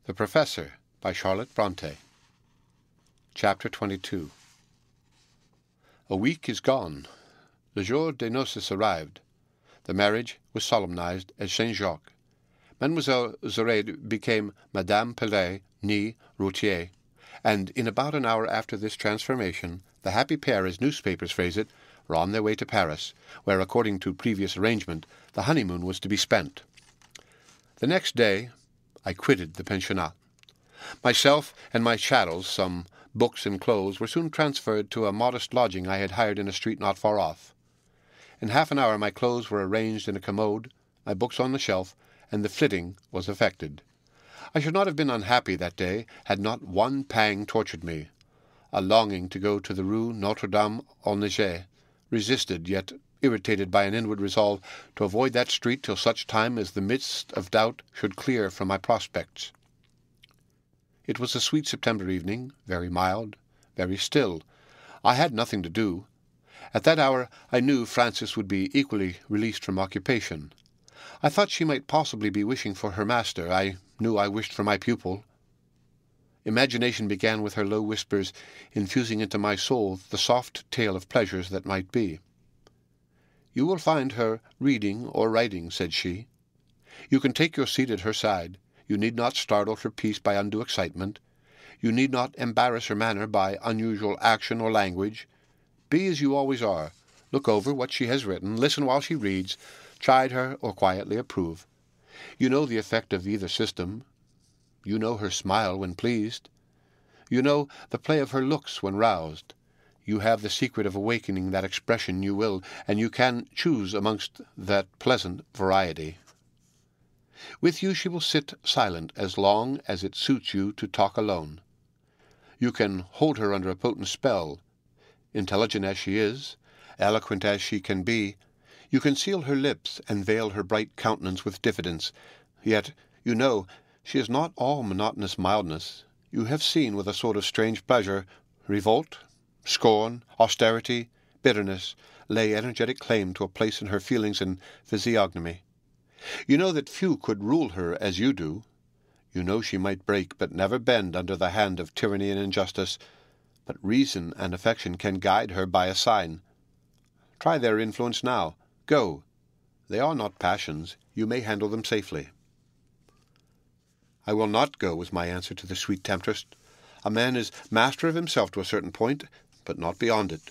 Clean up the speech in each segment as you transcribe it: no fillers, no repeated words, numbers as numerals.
The Professor by Charlotte Brontë. Chapter 22. A week is gone. Le jour des noces arrived. The marriage was solemnized at Saint-Jacques. Mademoiselle Zoraide became Madame Pellet, née Routier, and in about an hour after this transformation, the happy pair, as newspapers phrase it, were on their way to Paris, where, according to previous arrangement, the honeymoon was to be spent. The next day I quitted the pensionnat. Myself and my chattels, some books and clothes, were soon transferred to a modest lodging I had hired in a street not far off. In half an hour my clothes were arranged in a commode, my books on the shelf, and the flitting was effected. I should not have been unhappy that day had not one pang tortured me. A longing to go to the Rue Notre-Dame-aux-Neiges, resisted, yet irritated by an inward resolve to avoid that street till such time as the mist of doubt should clear from my prospects. It was a sweet September evening, very mild, very still. I had nothing to do. At that hour I knew Frances would be equally released from occupation. I thought she might possibly be wishing for her master. I knew I wished for my pupil. Imagination began with her low whispers, infusing into my soul the soft tale of pleasures that might be. "You will find her reading or writing," said she. "You can take your seat at her side. You need not startle her peace by undue excitement. You need not embarrass her manner by unusual action or language. Be as you always are. Look over what she has written, listen while she reads, chide her or quietly approve. You know the effect of either system. You know her smile when pleased. You know the play of her looks when roused. You have the secret of awakening that expression you will, and you can choose amongst that pleasant variety. With you she will sit silent as long as it suits you to talk alone. You can hold her under a potent spell. Intelligent as she is, eloquent as she can be, you can seal her lips and veil her bright countenance with diffidence. Yet, you know, she is not all monotonous mildness. You have seen, with a sort of strange pleasure, revolt, scorn, austerity, bitterness, lay energetic claim to a place in her feelings and physiognomy. You know that few could rule her as you do. You know she might break but never bend under the hand of tyranny and injustice, but reason and affection can guide her by a sign. Try their influence now. Go. They are not passions. You may handle them safely." "I will not go," was my answer to the sweet temptress. "A man is master of himself to a certain point, but not beyond it.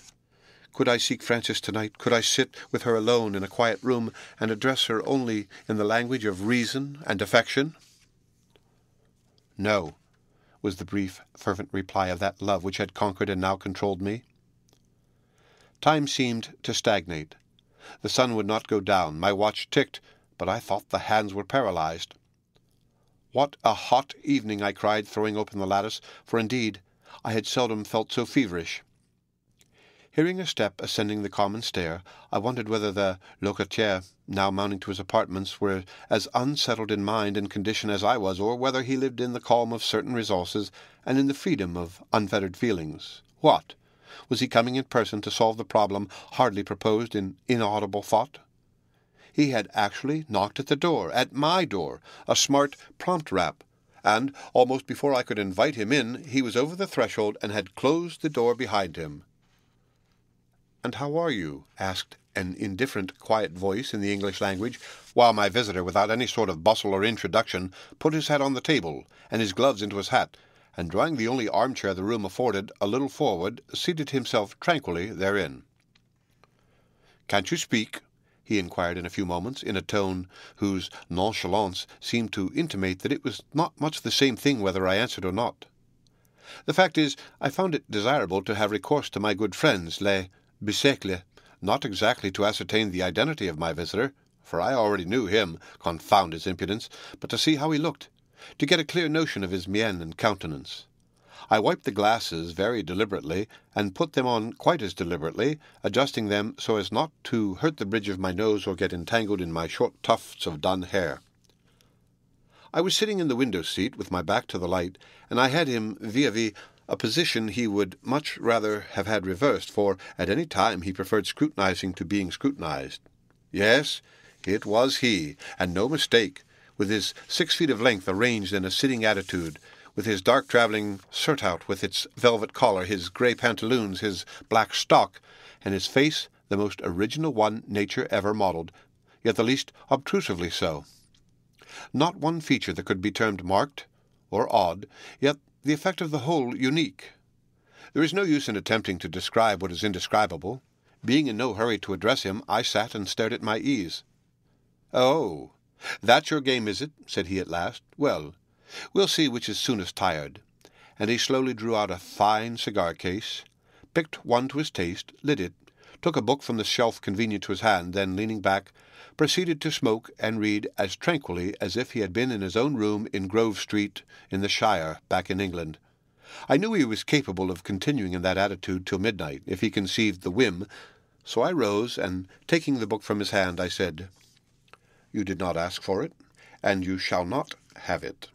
Could I seek Frances tonight? Could I sit with her alone in a quiet room and address her only in the language of reason and affection?" "No," was the brief, fervent reply of that love which had conquered and now controlled me. Time seemed to stagnate. The sun would not go down. My watch ticked, but I thought the hands were paralyzed. "What a hot evening!" I cried, throwing open the lattice, for indeed I had seldom felt so feverish. Hearing a step ascending the common stair, I wondered whether the locataire, now mounting to his apartments, were as unsettled in mind and condition as I was, or whether he lived in the calm of certain resources and in the freedom of unfettered feelings. What? Was he coming in person to solve the problem hardly proposed in inaudible thought? He had actually knocked at the door, at my door, a smart, prompt rap, and, almost before I could invite him in, he was over the threshold and had closed the door behind him. "And how are you?" asked an indifferent, quiet voice in the English language, while my visitor, without any sort of bustle or introduction, put his hat on the table and his gloves into his hat, and drawing the only armchair the room afforded a little forward, seated himself tranquilly therein. "Can't you speak?" he inquired in a few moments, in a tone whose nonchalance seemed to intimate that it was not much the same thing whether I answered or not. The fact is, I found it desirable to have recourse to my good friends, les Bisiècles, not exactly to ascertain the identity of my visitor, for I already knew him, confound his impudence, but to see how he looked, to get a clear notion of his mien and countenance. I wiped the glasses very deliberately, and put them on quite as deliberately, adjusting them so as not to hurt the bridge of my nose or get entangled in my short tufts of dun hair. I was sitting in the window-seat with my back to the light, and I had him vis-à-vis, a position he would much rather have had reversed, for at any time he preferred scrutinizing to being scrutinized. Yes, it was he, and no mistake, with his 6 feet of length arranged in a sitting attitude, with his dark travelling surtout with its velvet collar, his grey pantaloons, his black stock, and his face the most original one nature ever modelled, yet the least obtrusively so. Not one feature that could be termed marked or odd, yet the effect of the whole unique. There is no use in attempting to describe what is indescribable. Being in no hurry to address him, I sat and stared at my ease. "Oh, that's your game, is it?" said he at last. "Well, we'll see which is soonest tired." And he slowly drew out a fine cigar-case, picked one to his taste, lit it, took a book from the shelf convenient to his hand, then, leaning back, proceeded to smoke and read as tranquilly as if he had been in his own room in Grove Street in the Shire, back in England. I knew he was capable of continuing in that attitude till midnight, if he conceived the whim, so I rose, and taking the book from his hand, I said, "You did not ask for it, and you shall not have it."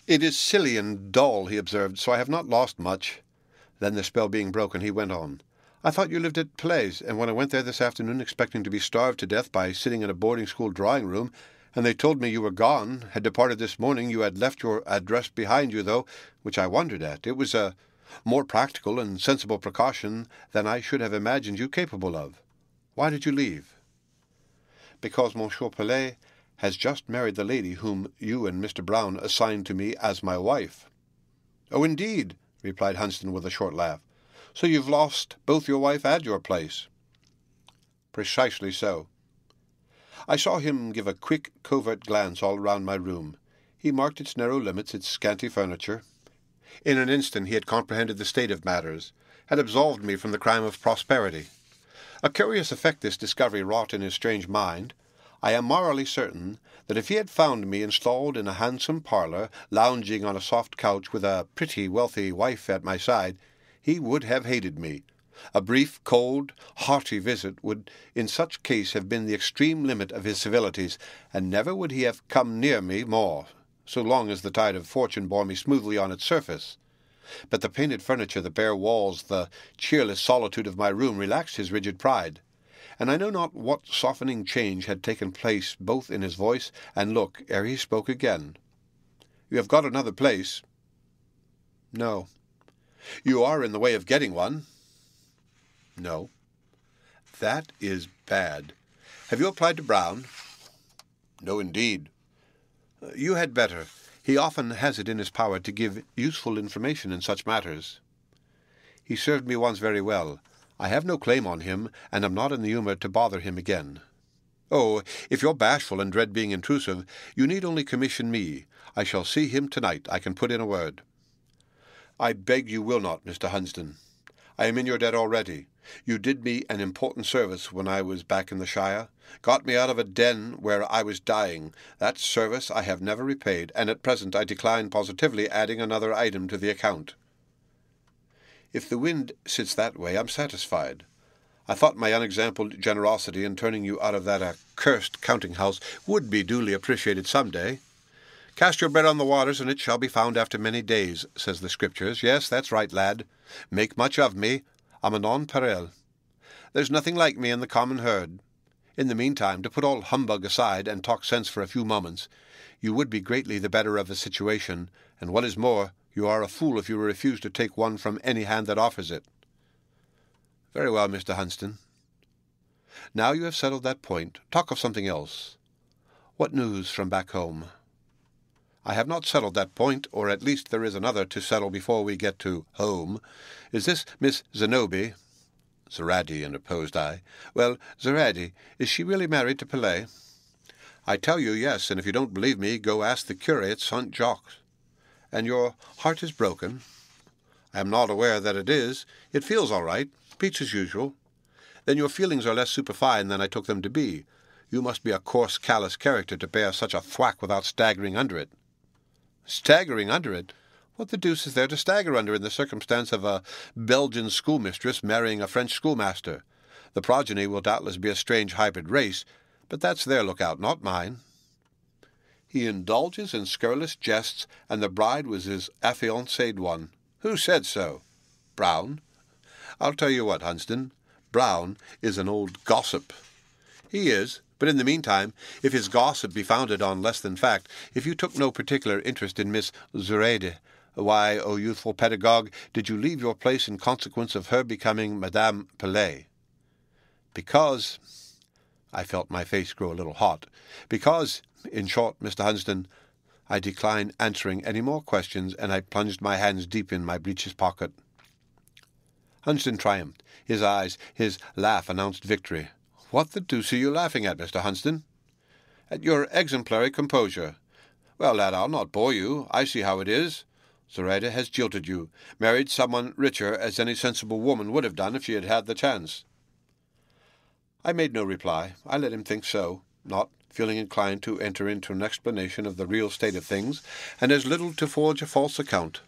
"It is silly and dull," he observed, "so I have not lost much." Then, the spell being broken, he went on, "I thought you lived at Plaize, and when I went there this afternoon expecting to be starved to death by sitting in a boarding-school drawing-room, and they told me you were gone, had departed this morning, you had left your address behind you, though, which I wondered at. It was a more practical and sensible precaution than I should have imagined you capable of. Why did you leave?" "Because Monsieur Pelet has just married the lady whom you and Mr. Brown assigned to me as my wife." "Oh, indeed," replied Hunsden with a short laugh. "So you've lost both your wife and your place." "Precisely so." I saw him give a quick, covert glance all round my room. He marked its narrow limits, its scanty furniture. In an instant he had comprehended the state of matters, had absolved me from the crime of prosperity. A curious effect this discovery wrought in his strange mind. I am morally certain that if he had found me installed in a handsome parlour, lounging on a soft couch with a pretty, wealthy wife at my side, he would have hated me. A brief, cold, hearty visit would in such case have been the extreme limit of his civilities, and never would he have come near me more, so long as the tide of fortune bore me smoothly on its surface. But the painted furniture, the bare walls, the cheerless solitude of my room relaxed his rigid pride, and I know not what softening change had taken place both in his voice and look ere he spoke again. "You have got another place?" "No." "You are in the way of getting one?" "No." "That is bad. Have you applied to Brown?" "No, indeed." "You had better. He often has it in his power to give useful information in such matters." "He served me once very well. I have no claim on him, and am not in the humour to bother him again." "Oh, if you're bashful and dread being intrusive, you need only commission me. I shall see him tonight. I can put in a word." "I beg you will not, Mr. Hunsden. I am in your debt already. You did me an important service when I was back in the Shire, got me out of a den where I was dying. That service I have never repaid, and at present I decline positively adding another item to the account." "If the wind sits that way, I'm satisfied. I thought my unexampled generosity in turning you out of that accursed counting-house would be duly appreciated some day. 'Cast your bread on the waters, and it shall be found after many days,' says the Scriptures. Yes, that's right, lad. Make much of me. I'm a nonpareil. There's nothing like me in the common herd. In the meantime, to put all humbug aside and talk sense for a few moments, you would be greatly the better of the situation, and what is more, you are a fool if you refuse to take one from any hand that offers it." "Very well, Mr. Hunsden. Now you have settled that point, talk of something else. What news from back home?" "I have not settled that point, or at least there is another to settle before we get to home. Is this Miss Zenobie?" "Zaradi," interposed I. "Well, Zaradi, is she really married to Pelet?" "I tell you yes, and if you don't believe me, go ask the curé at St. Jacques." "And your heart is broken?" "I am not aware that it is. It feels all right. Beats as usual." "Then your feelings are less superfine than I took them to be. You must be a coarse, callous character to bear such a thwack without staggering under it." "Staggering under it? What the deuce is there to stagger under in the circumstance of a Belgian schoolmistress marrying a French schoolmaster? The progeny will doubtless be a strange hybrid race, but that's their lookout, not mine." "He indulges in scurrilous jests, and the bride was his affianced one. Who said so?" "Brown." "I'll tell you what, Hunsden, Brown is an old gossip." "He is, But in the meantime, if his gossip be founded on less than fact, if you took no particular interest in Miss Zoraide, why, O youthful pedagogue, did you leave your place in consequence of her becoming Madame Pelet? Because, I felt my face grow a little hot, because, in short, Mr. Hunsden, I declined answering any more questions, and I plunged my hands deep in my breeches pocket. Hunsden triumphed. His eyes, his laugh announced victory. "What the deuce are you laughing at, Mr. Hunsden?" "At your exemplary composure." "Well, lad, I'll not bore you. I see how it is. Zoraide has jilted you, married someone richer, as any sensible woman would have done if she had had the chance." I made no reply. I let him think so, not feeling inclined to enter into an explanation of the real state of things, and as little to forge a false account.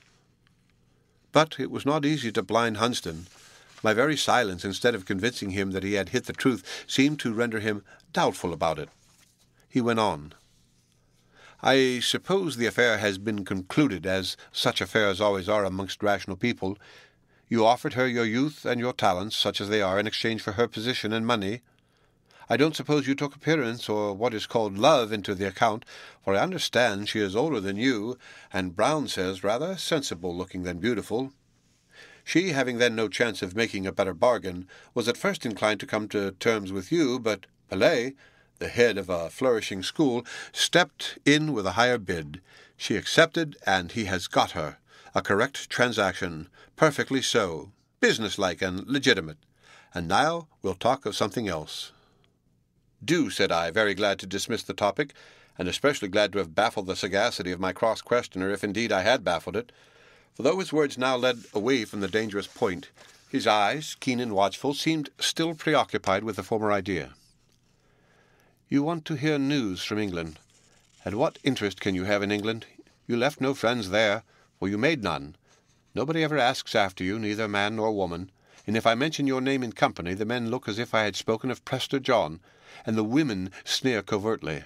But it was not easy to blind Hunsden. My very silence, instead of convincing him that he had hit the truth, seemed to render him doubtful about it. He went on. "I suppose the affair has been concluded, as such affairs always are amongst rational people. You offered her your youth and your talents, such as they are, in exchange for her position and money. I don't suppose you took appearance, or what is called love, into the account, for I understand she is older than you, and Brown says rather sensible-looking than beautiful. She, having then no chance of making a better bargain, was at first inclined to come to terms with you, but Pelet, the head of a flourishing school, stepped in with a higher bid. She accepted, and he has got her. A correct transaction, perfectly so, business-like and legitimate. And now we'll talk of something else." "Do," said I, very glad to dismiss the topic, and especially glad to have baffled the sagacity of my cross-questioner, if indeed I had baffled it. For though his words now led away from the dangerous point, his eyes, keen and watchful, seemed still preoccupied with the former idea. "You want to hear news from England. And what interest can you have in England? You left no friends there, for you made none. Nobody ever asks after you, neither man nor woman, and if I mention your name in company, the men look as if I had spoken of Prester John, and the women sneer covertly.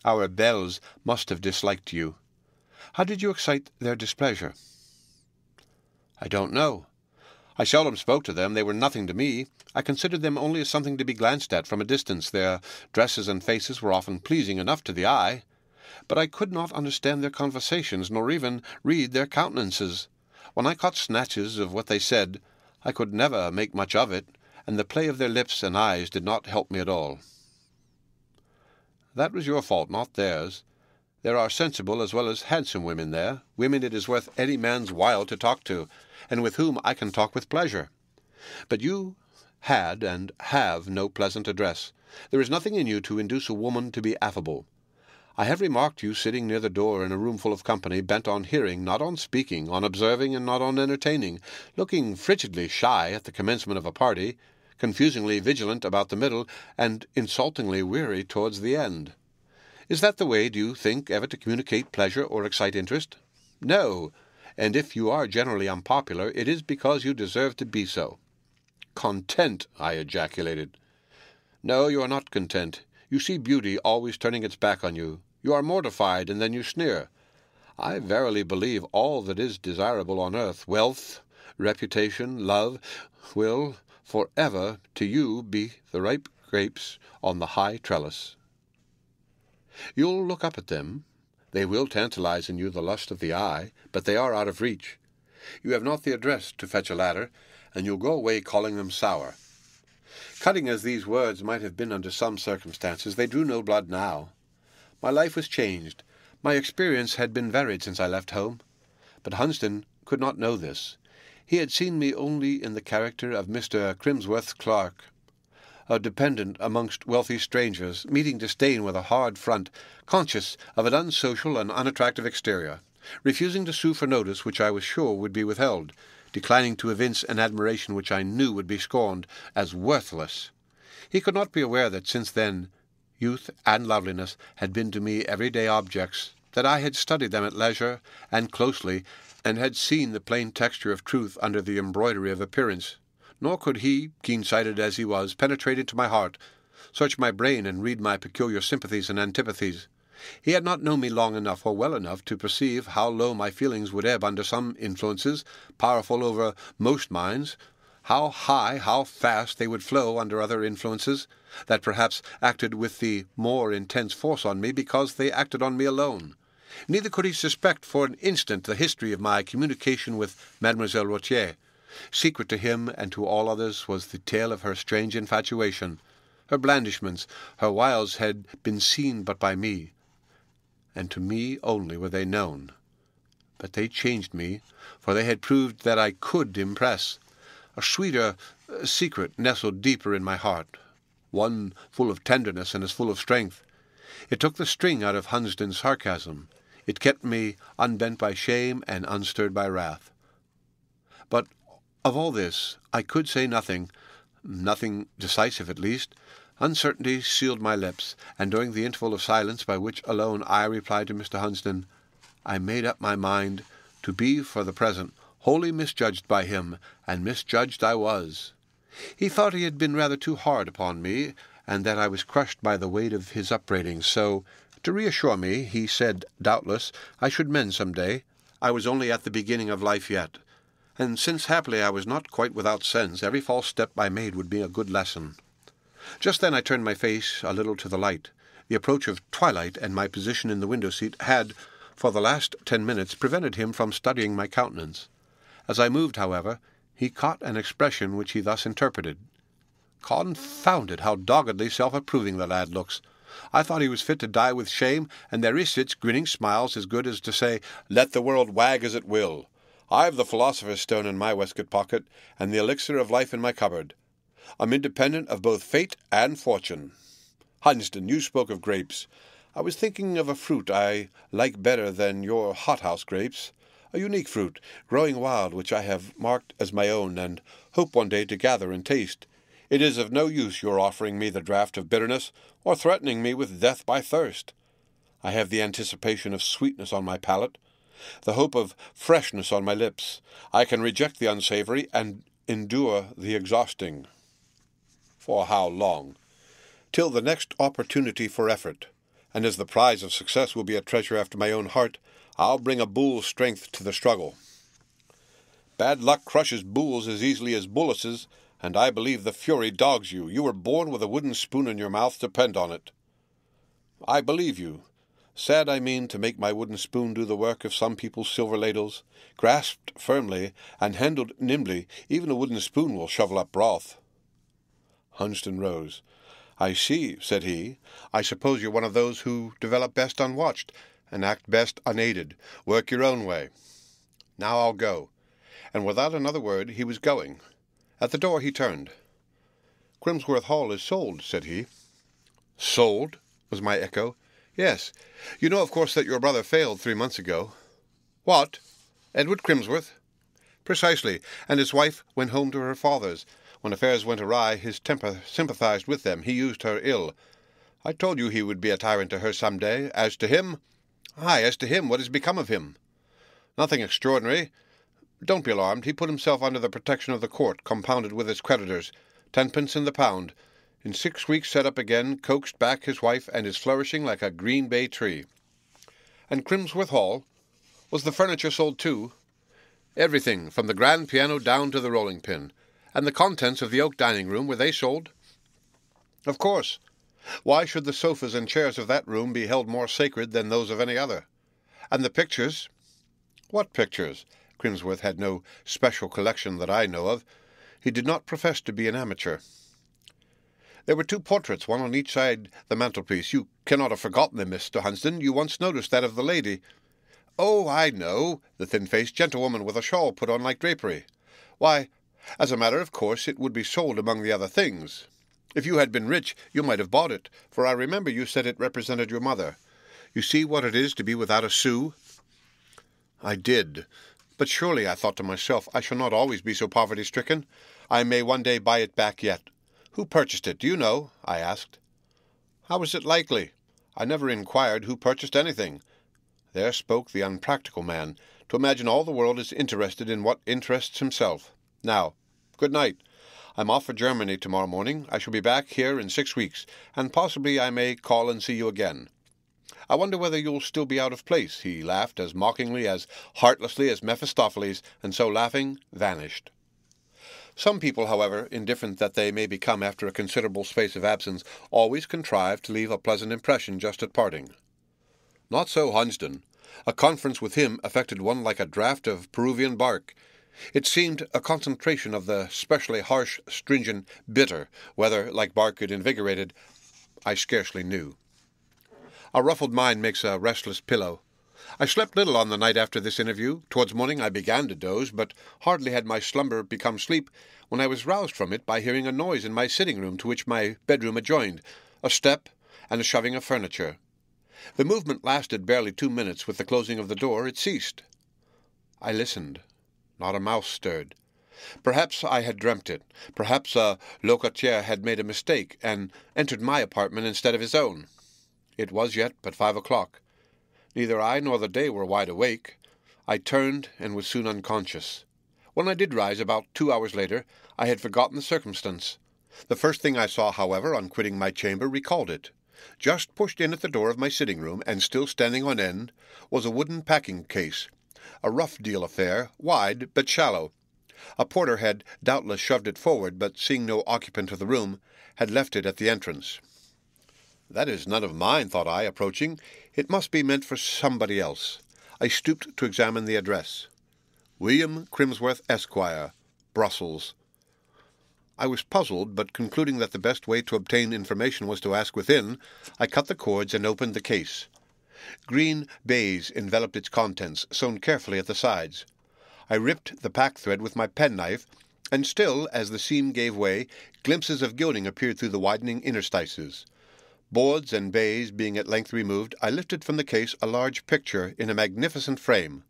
Our belles must have disliked you. How did you excite their displeasure?" "I don't know. I seldom spoke to them. They were nothing to me. I considered them only as something to be glanced at from a distance. Their dresses and faces were often pleasing enough to the eye, but I could not understand their conversations, nor even read their countenances. When I caught snatches of what they said, I could never make much of it, and the play of their lips and eyes did not help me at all." "That was your fault, not theirs. There are sensible as well as handsome women there, women it is worth any man's while to talk to, and with whom I can talk with pleasure. But you had and have no pleasant address. There is nothing in you to induce a woman to be affable. I have remarked you sitting near the door in a room full of company, bent on hearing, not on speaking, on observing, and not on entertaining, looking frigidly shy at the commencement of a party, confusingly vigilant about the middle, and insultingly weary towards the end. Is that the way, do you think, ever to communicate pleasure or excite interest? No, and if you are generally unpopular, it is because you deserve to be so." "Content!" I ejaculated. "No, you are not content. You see beauty always turning its back on you. You are mortified, and then you sneer. I verily believe all that is desirable on earth, wealth, reputation, love, will for ever to you be the ripe grapes on the high trellis. You'll look up at them. They will tantalize in you the lust of the eye, but they are out of reach. You have not the address to fetch a ladder, and you'll go away calling them sour." Cutting as these words might have been under some circumstances, they drew no blood now. My life was changed. My experience had been varied since I left home. But Hunsden could not know this. He had seen me only in the character of Mr. Crimsworth's clerk, a dependent amongst wealthy strangers, meeting disdain with a hard front, conscious of an unsocial and unattractive exterior, refusing to sue for notice which I was sure would be withheld, declining to evince an admiration which I knew would be scorned as worthless. He could not be aware that since then youth and loveliness had been to me everyday objects, that I had studied them at leisure and closely, and had seen the plain texture of truth under the embroidery of appearance. Nor could he, keen-sighted as he was, penetrate into my heart, search my brain, and read my peculiar sympathies and antipathies. He had not known me long enough or well enough to perceive how low my feelings would ebb under some influences, powerful over most minds, How high, how fast they would flow under other influences that perhaps acted with the more intense force on me because they acted on me alone. Neither could he suspect for an instant the history of my communication with Mademoiselle Rotier. Secret to him and to all others was the tale of her strange infatuation. Her blandishments, her wiles had been seen but by me, and to me only were they known. But they changed me, for they had proved that I could impress. A sweeter secret nestled deeper in my heart, one full of tenderness and as full of strength. It took the sting out of Hunsden's sarcasm. It kept me unbent by shame and unstirred by wrath. But of all this I could say nothing decisive at least. Uncertainty sealed my lips, and during the interval of silence by which alone I replied to Mr. Hunsden, I made up my mind to be for the present wholly misjudged by him, and misjudged I was. He thought he had been rather too hard upon me, and that I was crushed by the weight of his upbraidings, so, to reassure me, he said, doubtless, I should mend some day. I was only at the beginning of life yet, and since happily I was not quite without sense, every false step I made would be a good lesson. Just then I turned my face a little to the light. The approach of twilight and my position in the window-seat had, for the last 10 minutes, prevented him from studying my countenance. As I moved, however, he caught an expression which he thus interpreted. Confound it, how doggedly self-approving the lad looks! I thought he was fit to die with shame, and there he sits, grinning smiles, as good as to say, let the world wag as it will. I've the philosopher's stone in my waistcoat pocket, and the elixir of life in my cupboard. I'm independent of both fate and fortune. Hunsden, you spoke of grapes. I was thinking of a fruit I like better than your hothouse grapes, a unique fruit, growing wild, which I have marked as my own, and hope one day to gather and taste. It is of no use your offering me the draught of bitterness, or threatening me with death by thirst. I have the anticipation of sweetness on my palate, the hope of freshness on my lips. I can reject the unsavory, and endure the exhausting. For how long? Till the next opportunity for effort, and as the prize of success will be a treasure after my own heart, I'll bring a bull's strength to the struggle. Bad luck crushes bulls as easily as bullaces, and I believe the fury dogs you. You were born with a wooden spoon in your mouth, depend on it. I believe you. Sad, I mean, to make my wooden spoon do the work of some people's silver ladles. Grasped firmly and handled nimbly, even a wooden spoon will shovel up broth. Hunsden rose. I see, said he. I suppose you're one of those who develop best unwatched, and act best unaided. Work your own way. Now I'll go. And without another word he was going. At the door he turned. Crimsworth Hall is sold, said he. Sold? Was my echo. Yes. You know, of course, that your brother failed 3 months ago. What? Edward Crimsworth? Precisely, and his wife went home to her father's. When affairs went awry, his temper sympathized with them. He used her ill. I told you he would be a tyrant to her some day. As to him, what has become of him? Nothing extraordinary. Don't be alarmed. He put himself under the protection of the court, compounded with his creditors, 10 pence in the pound. In 6 weeks set up again, coaxed back his wife, and is flourishing like a green bay tree. And Crimsworth Hall? Was the furniture sold too? Everything, from the grand piano down to the rolling pin. And the contents of the oak dining-room, were they sold? Of course. Why should the sofas and chairs of that room be held more sacred than those of any other? And the pictures? What pictures? Crimsworth had no special collection that I know of. He did not profess to be an amateur. There were 2 portraits, one on each side the mantelpiece. You cannot have forgotten them, Mr. Hunsden. You once noticed that of the lady. Oh, I know, the thin-faced gentlewoman with a shawl put on like drapery. Why, as a matter of course, it would be sold among the other things. If you had been rich, you might have bought it, for I remember you said it represented your mother. You see what it is to be without a sou? I did. But surely, I thought to myself, I shall not always be so poverty-stricken. I may one day buy it back yet. Who purchased it, do you know? I asked. How is it likely? I never inquired who purchased anything. There spoke the unpractical man, to imagine all the world is interested in what interests himself. Now, good night. I'm off for Germany tomorrow morning. I shall be back here in 6 weeks, and possibly I may call and see you again. I wonder whether you'll still be out of place. He laughed as mockingly, as heartlessly as Mephistopheles, and so laughing, vanished. Some people, however, indifferent that they may become after a considerable space of absence, always contrive to leave a pleasant impression just at parting. Not so Hunsden. A conference with him affected one like a draught of Peruvian bark. It seemed a concentration of the specially harsh, stringent bitter, whether, like bark, it invigorated, I scarcely knew. A ruffled mind makes a restless pillow. I slept little on the night after this interview. Towards morning I began to doze, but hardly had my slumber become sleep when I was roused from it by hearing a noise in my sitting-room to which my bedroom adjoined, a step and a shoving of furniture. The movement lasted barely 2 minutes. With the closing of the door it ceased. I listened. Not a mouse stirred. Perhaps I had dreamt it. Perhaps a locataire had made a mistake and entered my apartment instead of his own. It was yet but 5 o'clock. Neither I nor the day were wide awake. I turned and was soon unconscious. When I did rise, about 2 hours later, I had forgotten the circumstance. The first thing I saw, however, on quitting my chamber, recalled it. Just pushed in at the door of my sitting-room, and still standing on end, was a wooden packing-case, a rough-deal affair, wide but shallow. A porter had doubtless shoved it forward, but seeing no occupant of the room, had left it at the entrance. "That is none of mine," thought I, approaching. "It must be meant for somebody else." I stooped to examine the address. William Crimsworth, Esquire, Brussels. I was puzzled, but concluding that the best way to obtain information was to ask within, I cut the cords and opened the case. Green baize enveloped its contents, sewn carefully at the sides. I ripped the pack-thread with my penknife, and still, as the seam gave way, glimpses of gilding appeared through the widening interstices. Boards and baize being at length removed, I lifted from the case a large picture in a magnificent frame.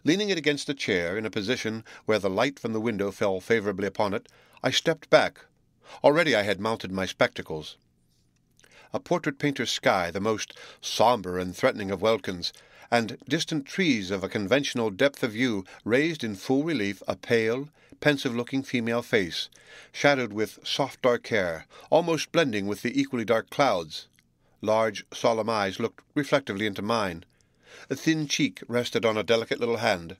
Leaning it against a chair, in a position where the light from the window fell favourably upon it, I stepped back. Already I had mounted my spectacles. A portrait painter's sky, the most sombre and threatening of welkins, and distant trees of a conventional depth of view, raised in full relief a pale, pensive-looking female face, shadowed with soft dark hair, almost blending with the equally dark clouds. Large, solemn eyes looked reflectively into mine. A thin cheek rested on a delicate little hand.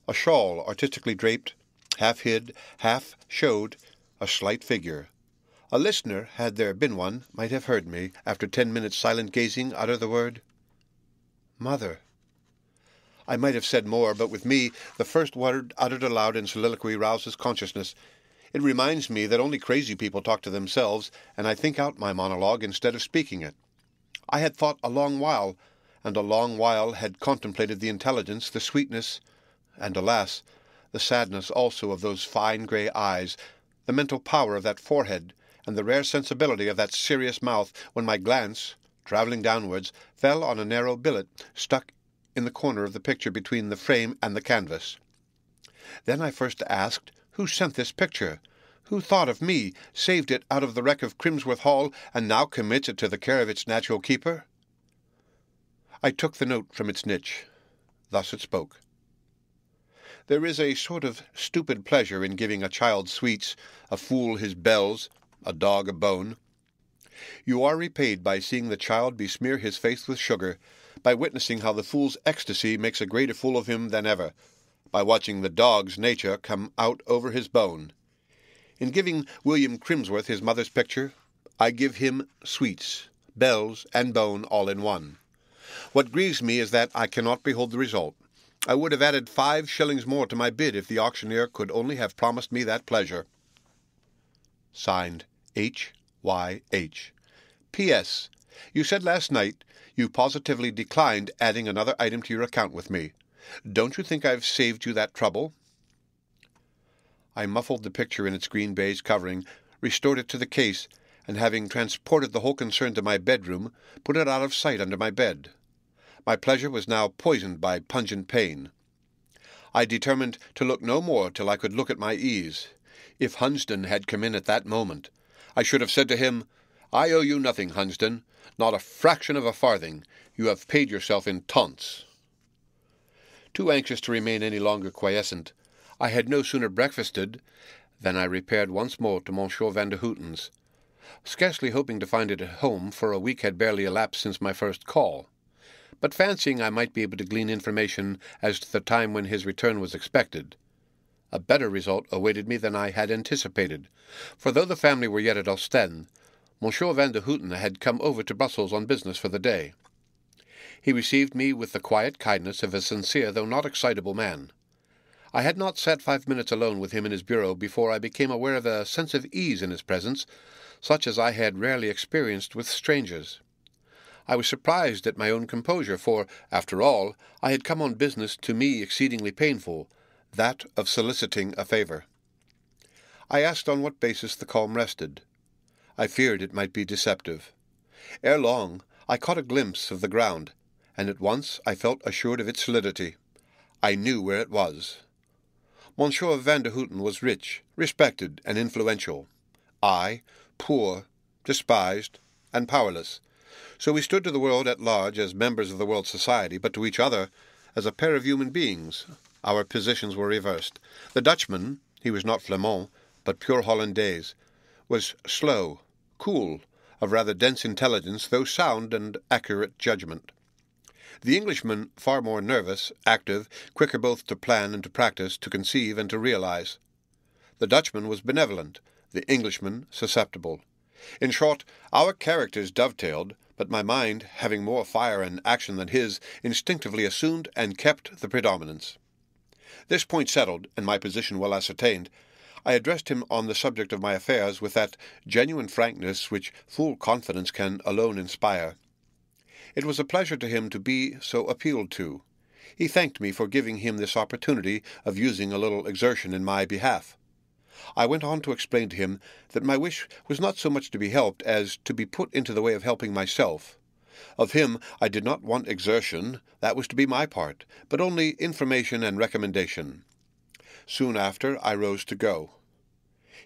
A shawl, artistically draped, half hid, half showed, a slight figure. A listener, had there been one, might have heard me, after 10 minutes' silent gazing, utter the word, "Mother." I might have said more, but with me the first word uttered aloud in soliloquy rouses consciousness. It reminds me that only crazy people talk to themselves, and I think out my monologue instead of speaking it. I had thought a long while, and a long while had contemplated the intelligence, the sweetness, and, alas, the sadness also of those fine grey eyes, the mental power of that forehead, and the rare sensibility of that serious mouth, when my glance, travelling downwards, fell on a narrow billet stuck in the corner of the picture between the frame and the canvas. Then I first asked, who sent this picture? Who thought of me, saved it out of the wreck of Crimsworth Hall, and now commits it to the care of its natural keeper? I took the note from its niche. Thus it spoke. There is a sort of stupid pleasure in giving a child sweets, a fool his bells, a dog a bone. You are repaid by seeing the child besmear his face with sugar, by witnessing how the fool's ecstasy makes a greater fool of him than ever, by watching the dog's nature come out over his bone. In giving William Crimsworth his mother's picture, I give him sweets, bells, and bone all in one. What grieves me is that I cannot behold the result. I would have added 5 shillings more to my bid if the auctioneer could only have promised me that pleasure. Signed, H.Y.H. P.S. You said last night you positively declined adding another item to your account with me. Don't you think I've saved you that trouble? I muffled the picture in its green baize covering, restored it to the case, and having transported the whole concern to my bedroom, put it out of sight under my bed. My pleasure was now poisoned by pungent pain. I determined to look no more till I could look at my ease. If Hunsden had come in at that moment, I should have said to him, "I owe you nothing, Hunsden, not a fraction of a farthing. You have paid yourself in taunts." Too anxious to remain any longer quiescent, I had no sooner breakfasted than I repaired once more to Monsieur Van de Houten's, scarcely hoping to find it at home, for a week had barely elapsed since my first call, but fancying I might be able to glean information as to the time when his return was expected. A better result awaited me than I had anticipated, for though the family were yet at Ostend, Monsieur Van de Houten had come over to Brussels on business for the day. He received me with the quiet kindness of a sincere though not excitable man. I had not sat 5 minutes alone with him in his bureau before I became aware of a sense of ease in his presence, such as I had rarely experienced with strangers. I was surprised at my own composure, for, after all, I had come on business to me exceedingly painful, that of soliciting a favour. I asked on what basis the calm rested. I feared it might be deceptive. Ere long, I caught a glimpse of the ground, and at once I felt assured of its solidity. I knew where it was. Monsieur Van de Houten was rich, respected, and influential. I, poor, despised, and powerless. So we stood to the world at large as members of the world society, but to each other as a pair of human beings. Our positions were reversed. The Dutchman, he was not Flamand, but pure Hollandaise, was slow, cool, of rather dense intelligence, though sound and accurate judgment. The Englishman far more nervous, active, quicker both to plan and to practice, to conceive and to realize. The Dutchman was benevolent, the Englishman susceptible. In short, our characters dovetailed, but my mind, having more fire and action than his, instinctively assumed and kept the predominance. This point settled, and my position well ascertained, I addressed him on the subject of my affairs with that genuine frankness which full confidence can alone inspire. It was a pleasure to him to be so appealed to. He thanked me for giving him this opportunity of using a little exertion in my behalf. I went on to explain to him that my wish was not so much to be helped as to be put into the way of helping myself. Of him I did not want exertion, that was to be my part, but only information and recommendation. Soon after I rose to go.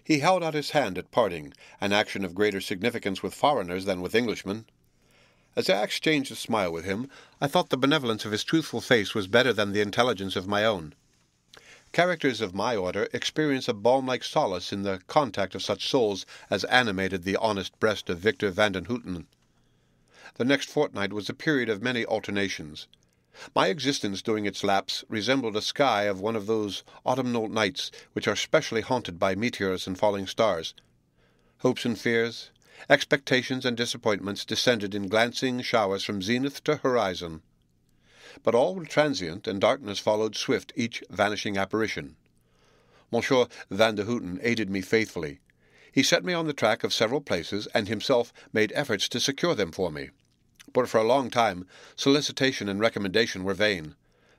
He held out his hand at parting, an action of greater significance with foreigners than with Englishmen. As I exchanged a smile with him, I thought the benevolence of his truthful face was better than the intelligence of my own. Characters of my order experience a balm-like solace in the contact of such souls as animated the honest breast of Victor Van den Houten. The next fortnight was a period of many alternations. My existence during its lapse resembled a sky of one of those autumnal nights which are specially haunted by meteors and falling stars. Hopes and fears, expectations and disappointments descended in glancing showers from zenith to horizon. But all were transient, and darkness followed swift each vanishing apparition. Monsieur Van de Houten aided me faithfully. He set me on the track of several places, and himself made efforts to secure them for me. But for a long time solicitation and recommendation were vain.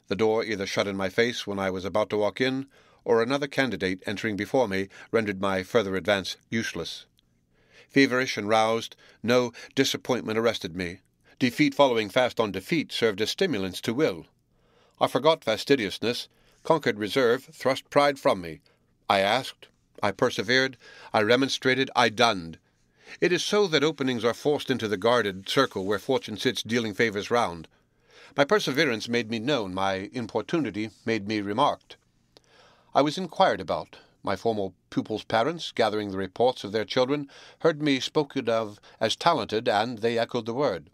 The door either shut in my face when I was about to walk in, or another candidate entering before me rendered my further advance useless. Feverish and roused, no disappointment arrested me. Defeat following fast on defeat served as stimulants to will. I forgot fastidiousness, conquered reserve, thrust pride from me. I asked, I persevered, I remonstrated, I dunned. It is so that openings are forced into the guarded circle where fortune sits dealing favours round. My perseverance made me known, my importunity made me remarked. I was inquired about. My former pupils' parents, gathering the reports of their children, heard me spoken of as talented, and they echoed the word.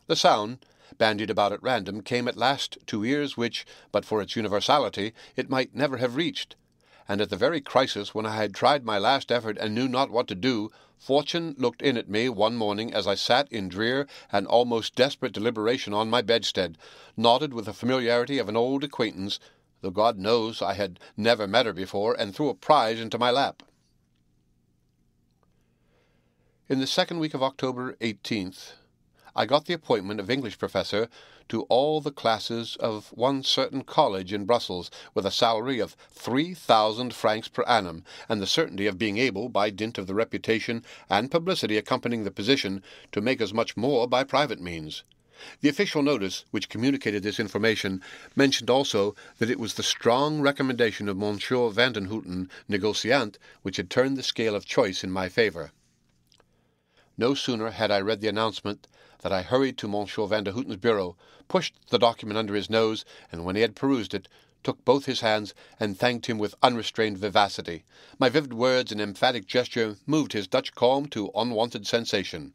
The sound, bandied about at random, came at last to ears which, but for its universality, it might never have reached. And at the very crisis when I had tried my last effort and knew not what to do, fortune looked in at me one morning as I sat in drear and almost desperate deliberation on my bedstead, nodded with the familiarity of an old acquaintance, though God knows I had never met her before, and threw a prize into my lap. In the second week of October 18th, I got the appointment of English professor to all the classes of one certain college in Brussels, with a salary of 3,000 francs per annum, and the certainty of being able, by dint of the reputation and publicity accompanying the position, to make as much more by private means. The official notice, which communicated this information, mentioned also that it was the strong recommendation of Monsieur Van den Houten, négociant, which had turned the scale of choice in my favour. No sooner had I read the announcement than I hurried to Monsieur Van de Houten's bureau, pushed the document under his nose, and when he had perused it, took both his hands and thanked him with unrestrained vivacity. My vivid words and emphatic gesture moved his Dutch calm to unwonted sensation.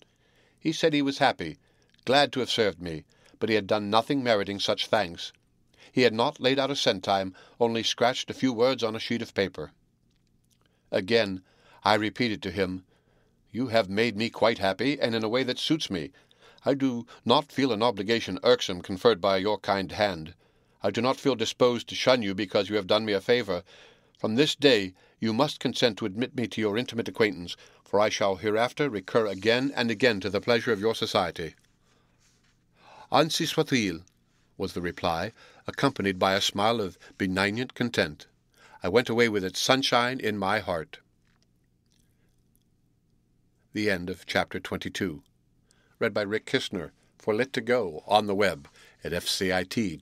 He said he was happy, glad to have served me, but he had done nothing meriting such thanks. He had not laid out a centime, only scratched a few words on a sheet of paper. Again I repeated to him, "You have made me quite happy, and in a way that suits me. I do not feel an obligation irksome conferred by your kind hand. I do not feel disposed to shun you because you have done me a favour. From this day you must consent to admit me to your intimate acquaintance, for I shall hereafter recur again and again to the pleasure of your society." "Ainsi soit-il," was the reply, accompanied by a smile of benignant content. I went away with its sunshine in my heart. The end of Chapter 22. Read by Rick Kistner for Lit2Go on the web at fcit.usf.edu.